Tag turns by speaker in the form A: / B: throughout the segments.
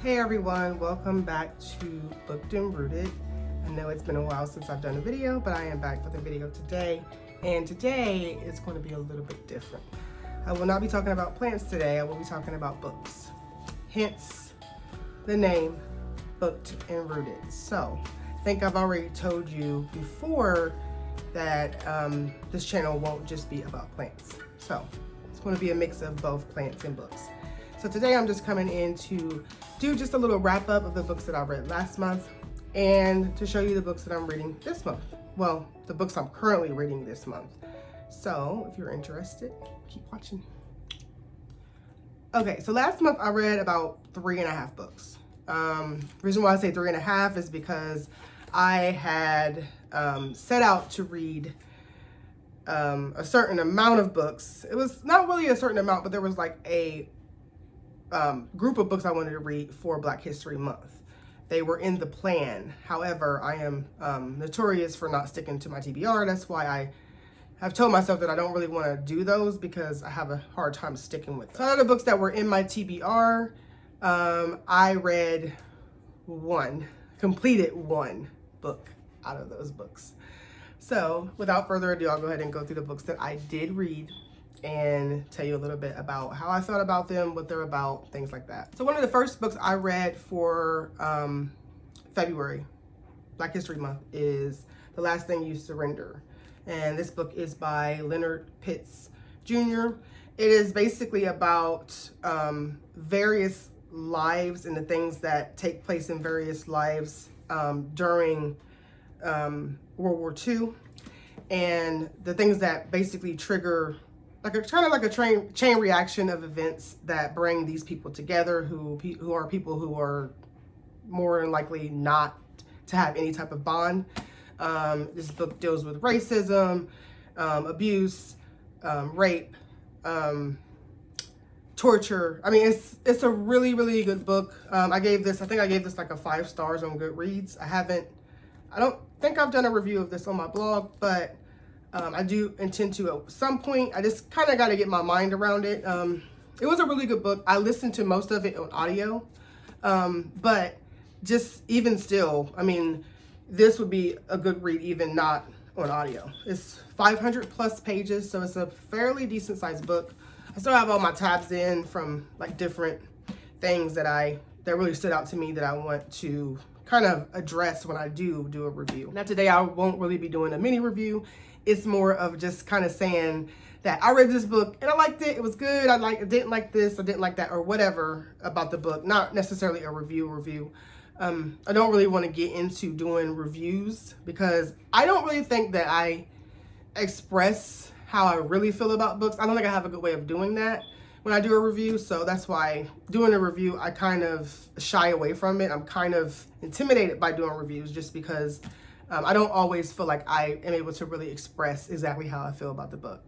A: Hey everyone, welcome back to Booked and Rooted. I know it's been a while since I've done a video, but I am back with a video today. And today is going to be a little bit different. I will not be talking about plants today, I will be talking about books. Hence the name, Booked and Rooted. So, I think I've already told you before that this channel won't just be about plants. So, it's going to be a mix of both plants and books. So today I'm just coming in to do just a little wrap up of the books that I read last month and to show you the books that I'm reading this month. Well, the books I'm currently reading this month. So if you're interested, keep watching. Okay, so last month I read about 3.5 books. Reason why I say 3.5 is because I had set out to read a certain amount of books. It was not really a certain amount, but there was like a group of books I wanted to read for Black History Month. They were in the plan. However, I am notorious for not sticking to my TBR. That's why I have told myself that I don't really want to do those because I have a hard time sticking with them. So out of the books that were in my TBR, I read completed one book out of those books. So without further ado, I'll go ahead and go through the books that I did read and tell you a little bit about how I felt about them, what they're about, things like that. So one of the first books I read for February, Black History Month, is The Last Thing You Surrender. And this book is by Leonard Pitts Jr. It is basically about various lives and the things that take place in various lives during World War II, and the things that basically trigger like a chain reaction of events that bring these people together who are people who are more than likely not to have any type of bond. This book deals with racism, abuse, rape, torture. I mean, it's a really, really good book. I think I gave this like a 5 stars on Goodreads. I don't think I've done a review of this on my blog, but I do intend to at some point. I just kind of got to get my mind around it. It was a really good book. I listened to most of it on audio, but just even still, I mean, this would be a good read even not on audio. It's 500 plus pages, so it's a fairly decent sized book. I still have all my tabs in from like different things that really stood out to me that I want to kind of address when I do a review. Now today I won't really be doing a mini review. It's more of just kind of saying that I read this book and I liked it. It was good. I didn't like this. I didn't like that, or whatever about the book. Not necessarily a review. I don't really want to get into doing reviews because I don't really think that I express how I really feel about books. I don't think I have a good way of doing that when I do a review. So that's why doing a review, I kind of shy away from it. I'm kind of intimidated by doing reviews just because I don't always feel like I am able to really express exactly how I feel about the book.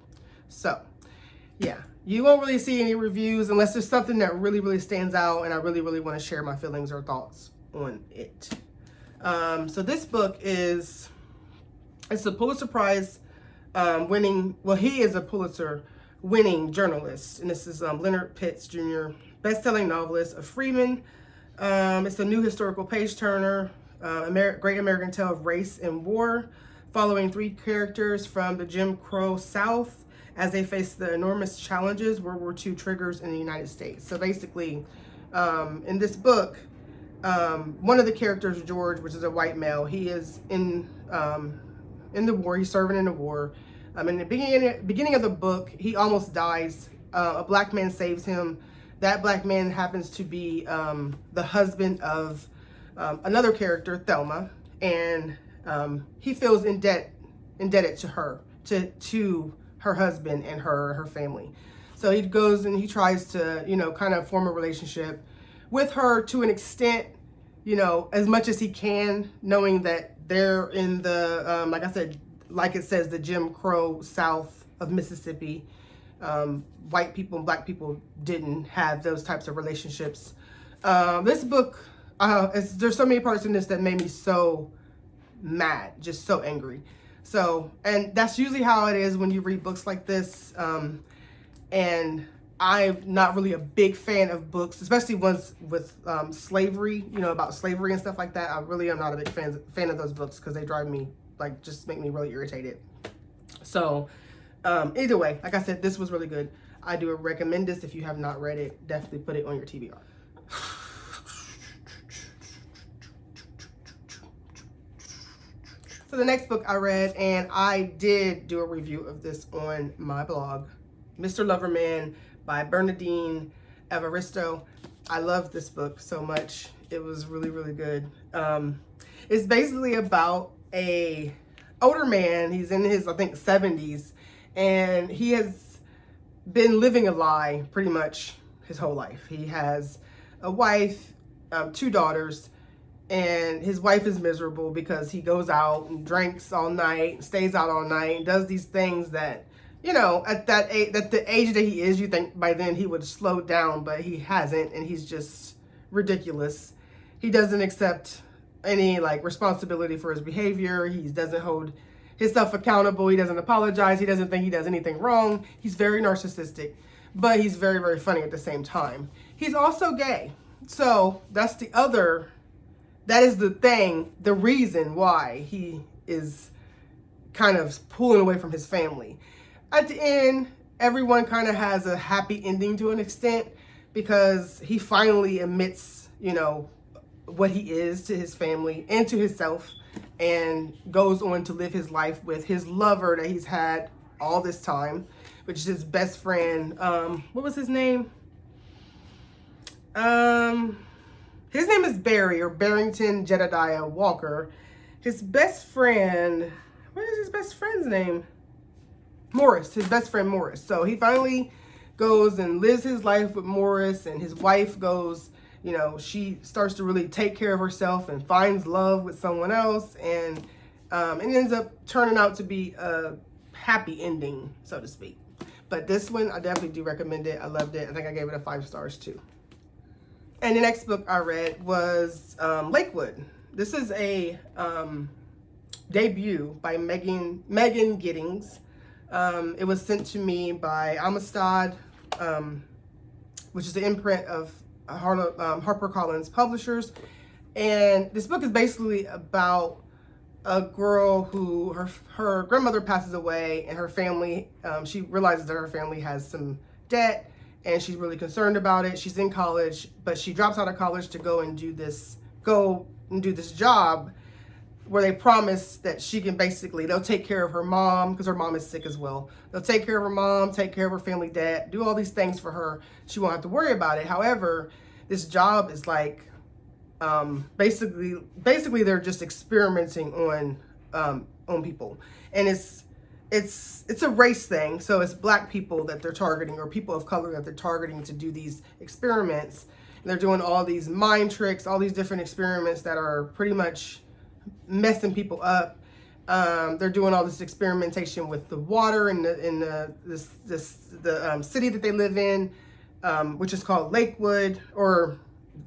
A: So yeah, you won't really see any reviews unless there's something that really, really stands out and I really, really want to share my feelings or thoughts on it. So this book it's a Pulitzer Prize winning, well, he is a Pulitzer winning journalist, and this is Leonard Pitts Jr., best-selling novelist of Freeman. It's a new historical page-turner, great American tale of race and war, following 3 characters from the Jim Crow South as they face the enormous challenges World War II triggers in the United States. So basically, in this book, one of the characters, George, which is a white male, he is in the war. He's serving in the war. In the beginning of the book, he almost dies. A black man saves him. That black man happens to be the husband of another character, Thelma, and he feels indebted to her, to her husband and her family. So he goes and he tries to, kind of form a relationship with her to an extent, as much as he can, knowing that they're in the, like I said, like it says, the Jim Crow South of Mississippi. White people and black people didn't have those types of relationships. This book, there's so many parts in this that made me so mad, just so angry. So, and that's usually how it is when you read books like this. And I'm not really a big fan of books, especially ones with slavery, you know, about slavery and stuff like that. I really am not a big fan of those books because they drive me, like, just make me really irritated. So either way, like I said, this was really good. I do recommend this. If you have not read it, definitely put it on your TBR. So the next book I read, and I did do a review of this on my blog, Mr. Loverman by Bernardine Evaristo. I love this book so much. It was really, really good. It's basically about a older man. He's in his, I think, 70s, and he has been living a lie pretty much his whole life. He has a wife, 2 daughters, and his wife is miserable because he goes out and drinks all night, stays out all night, and does these things that, you know, at that age, at the age that he is, you think by then he would slow down, but he hasn't, and he's just ridiculous. He doesn't accept any, like, responsibility for his behavior. He doesn't hold himself accountable. He doesn't apologize. He doesn't think he does anything wrong. He's very narcissistic, but he's very, very funny at the same time. He's also gay. So that's that is the thing, the reason why he is kind of pulling away from his family. At the end, everyone kind of has a happy ending to an extent because he finally admits, you know, what he is to his family and to himself, and goes on to live his life with his lover that he's had all this time, which is his best friend. What was his name? His name is Barry, or Barrington Jedediah Walker. His best friend, what is his best friend's name? Morris, his best friend Morris. So he finally goes and lives his life with Morris, and his wife goes, you know, she starts to really take care of herself and finds love with someone else, and it ends up turning out to be a happy ending, so to speak. But this one, I definitely do recommend it. I loved it. I think I gave it a 5 stars too. And the next book I read was Lakewood. This is a debut by Megan Giddings. It was sent to me by Amistad, which is the imprint of HarperCollins Publishers. And this book is basically about a girl who her grandmother passes away, and her family, she realizes that her family has some debt, and she's really concerned about it. She's in college, but she drops out of college to go and do this job where they promise that she can basically, they'll take care of her mom because her mom is sick as well. They'll take care of her mom, take care of her family debt, do all these things for her. She won't have to worry about it. However, this job is like, basically they're just experimenting on people, and it's a race thing. So it's Black people that they're targeting, or people of color that they're targeting to do these experiments. And they're doing all these mind tricks, all these different experiments that are pretty much messing people up. They're doing all this experimentation with the water in the city that they live in, which is called Lakewood, or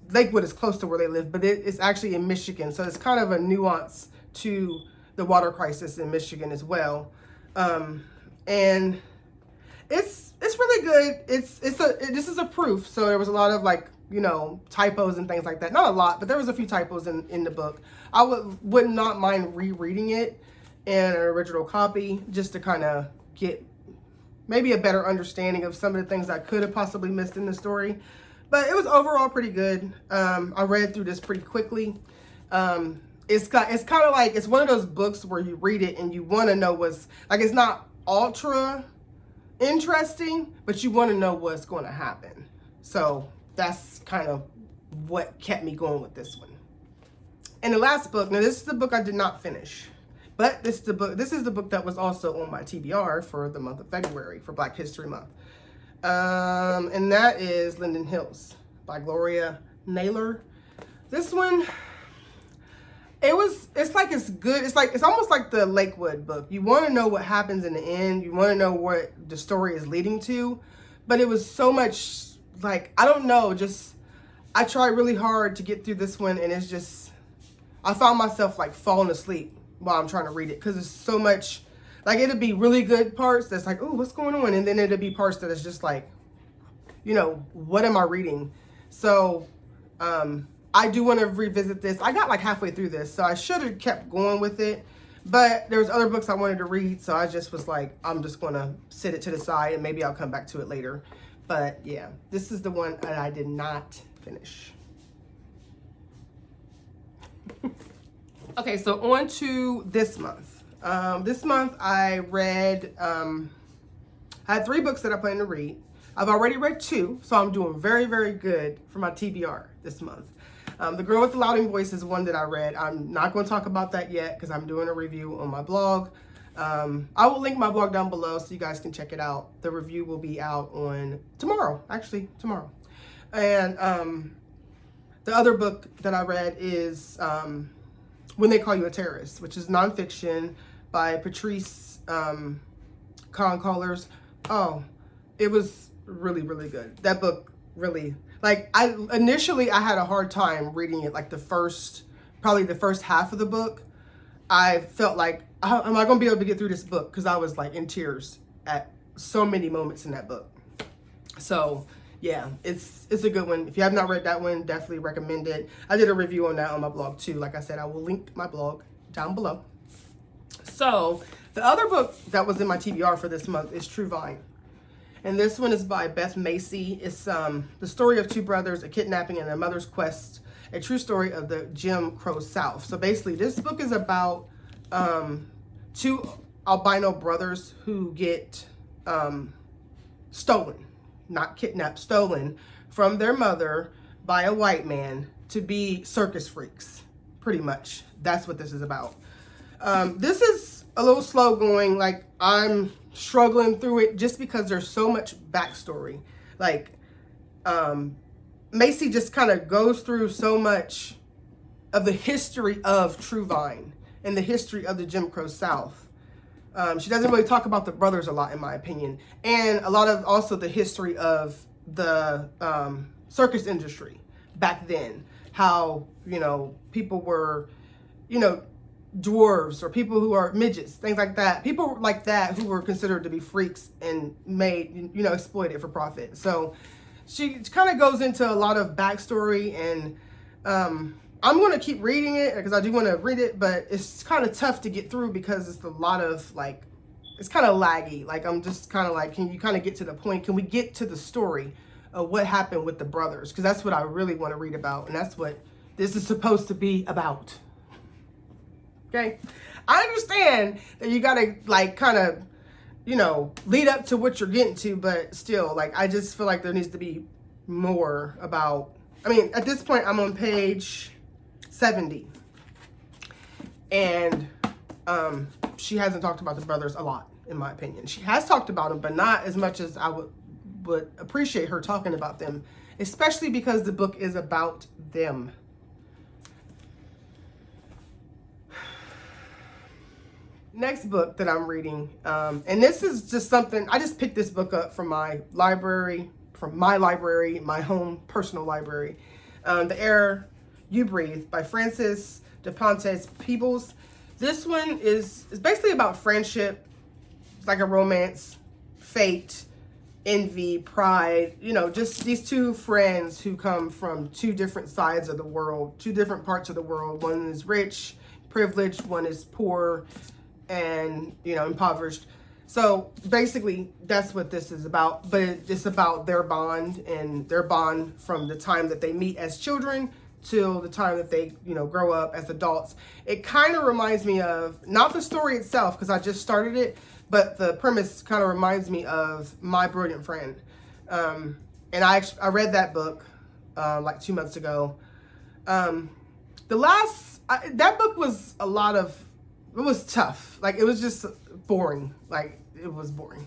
A: Lakewood is close to where they live, but it's actually in Michigan. So it's kind of a nuance to the water crisis in Michigan as well. And it's really good. This is a proof. So there was a lot of, like, you know, typos and things like that. Not a lot, but there was a few typos in the book. I would not mind rereading it in an original copy just to kind of get maybe a better understanding of some of the things I could have possibly missed in the story. But it was overall pretty good. I read through this pretty quickly. It's kind of like, it's one of those books where you read it and you want to know what's, like, it's not ultra interesting, but you want to know what's going to happen. So that's kind of what kept me going with this one. And the last book, now this is the book I did not finish, but this is the book that was also on my TBR for the month of February, for Black History Month. And that is Linden Hills by Gloria Naylor. This one, it's good. It's almost like the Lakewood book. You want to know what happens in the end. You want to know what the story is leading to, but it was so much, like, I don't know, just, I tried really hard to get through this one, and it's just, I found myself, like, falling asleep while I'm trying to read it, because it's so much, like, it'll be really good parts that's like, oh, what's going on? And then it'll be parts that is just like, what am I reading? So I do want to revisit this. I got like halfway through this, so I should have kept going with it. But there was other books I wanted to read, so I just was like, I'm just going to sit it to the side and maybe I'll come back to it later. But yeah, this is the one that I did not finish. Okay, so on to this month. This month I read, I had 3 books that I plan to read. I've already read 2, so I'm doing very, very good for my TBR this month. The Girl with the Louding Voice is one that I read. I'm not going to talk about that yet because I'm doing a review on my blog. I will link my blog down below so you guys can check it out. The review will be out on tomorrow. And the other book that I read is When They Call You a Terrorist, which is nonfiction by Patrice Concolers. Oh, it was really, really good. That book really... Like, initially I had a hard time reading it, like probably the first half of the book. I felt like, am I going to be able to get through this book? Because I was like in tears at so many moments in that book. So yeah, it's a good one. If you have not read that one, definitely recommend it. I did a review on that on my blog too. Like I said, I will link my blog down below. So the other book that was in my TBR for this month is True Vine. And this one is by Beth Macy. It's the story of 2 brothers, a kidnapping, and their mother's quest. A true story of the Jim Crow South. So basically, this book is about 2 albino brothers who get stolen, not kidnapped, stolen from their mother by a white man to be circus freaks. Pretty much, that's what this is about. This is a little slow going. Like, I'm struggling through it just because there's so much backstory. Like, Macy just kind of goes through so much of the history of True Vine and the history of the Jim Crow South. She doesn't really talk about the brothers a lot, in my opinion, and a lot of also the history of the circus industry back then. How, people were, dwarves or people who are midgets, things like that. People like that who were considered to be freaks and made, exploited for profit. So she kind of goes into a lot of backstory, and I'm going to keep reading it because I do want to read it, but it's kind of tough to get through because it's a lot of it's kind of laggy. Like, I'm just kind of like, can you kind of get to the point? Can we get to the story of what happened with the brothers? Because that's what I really want to read about, and that's what this is supposed to be about. Okay, I understand that you gotta kind of, lead up to what you're getting to, but still, I just feel like there needs to be more about. I mean, at this point, I'm on page 70, and she hasn't talked about the brothers a lot, in my opinion. She has talked about them, but not as much as I would appreciate her talking about them, especially because the book is about them. Next book that I'm reading, and this is just something, I just picked this book up from my library, my home personal library. The Air You Breathe by Frances de Pontes Peebles. This one is basically about friendship. It's like a romance, fate, envy, pride, just these 2 friends who come from 2 different sides of the world, 2 different parts of the world. One is rich, privileged, one is poor, and impoverished. So basically that's what this is about, but it's about their bond, and their bond from the time that they meet as children till the time that they grow up as adults. It kind of reminds me of, not the story itself because I just started it, but the premise kind of reminds me of My Brilliant Friend. And I read that book like 2 months ago. That book was it was tough. Like, it was just boring. Like, it was boring.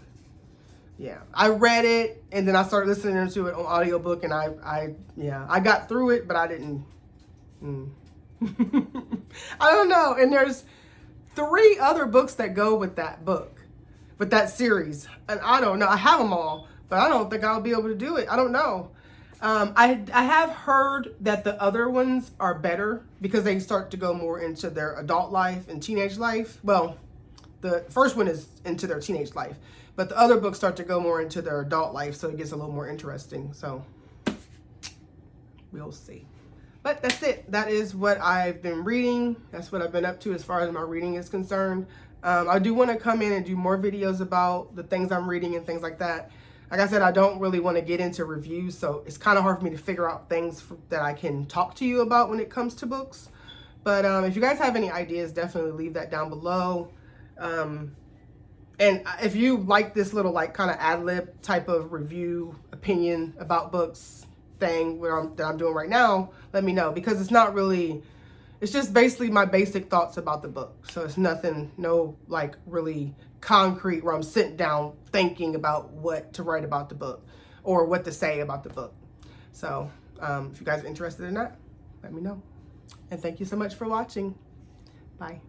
A: Yeah. I read it, and then I started listening to it on audiobook, and I got through it, but I didn't. I don't know. And there's 3 other books that go with that book, with that series. And I don't know. I have them all, but I don't think I'll be able to do it. I don't know. I have heard that the other ones are better because they start to go more into their adult life and teenage life. Well, the first one is into their teenage life, But the other books start to go more into their adult life, so it gets a little more interesting. So we'll see. But that's it. That is what I've been reading. That's what I've been up to as far as my reading is concerned. I do want to come in and do more videos about the things I'm reading and things like that. Like I said, I don't really want to get into reviews, so it's kind of hard for me to figure out things that I can talk to you about when it comes to books. But if you guys have any ideas, definitely leave that down below. And if you like this little like kind of ad-lib type of review opinion about books thing that I'm doing right now, let me know, because it's not really, it's just basically my basic thoughts about the book. So it's nothing, no like really concrete where I'm sitting down thinking about what to write about the book or what to say about the book. So if you guys are interested in that, let me know. And thank you so much for watching. Bye.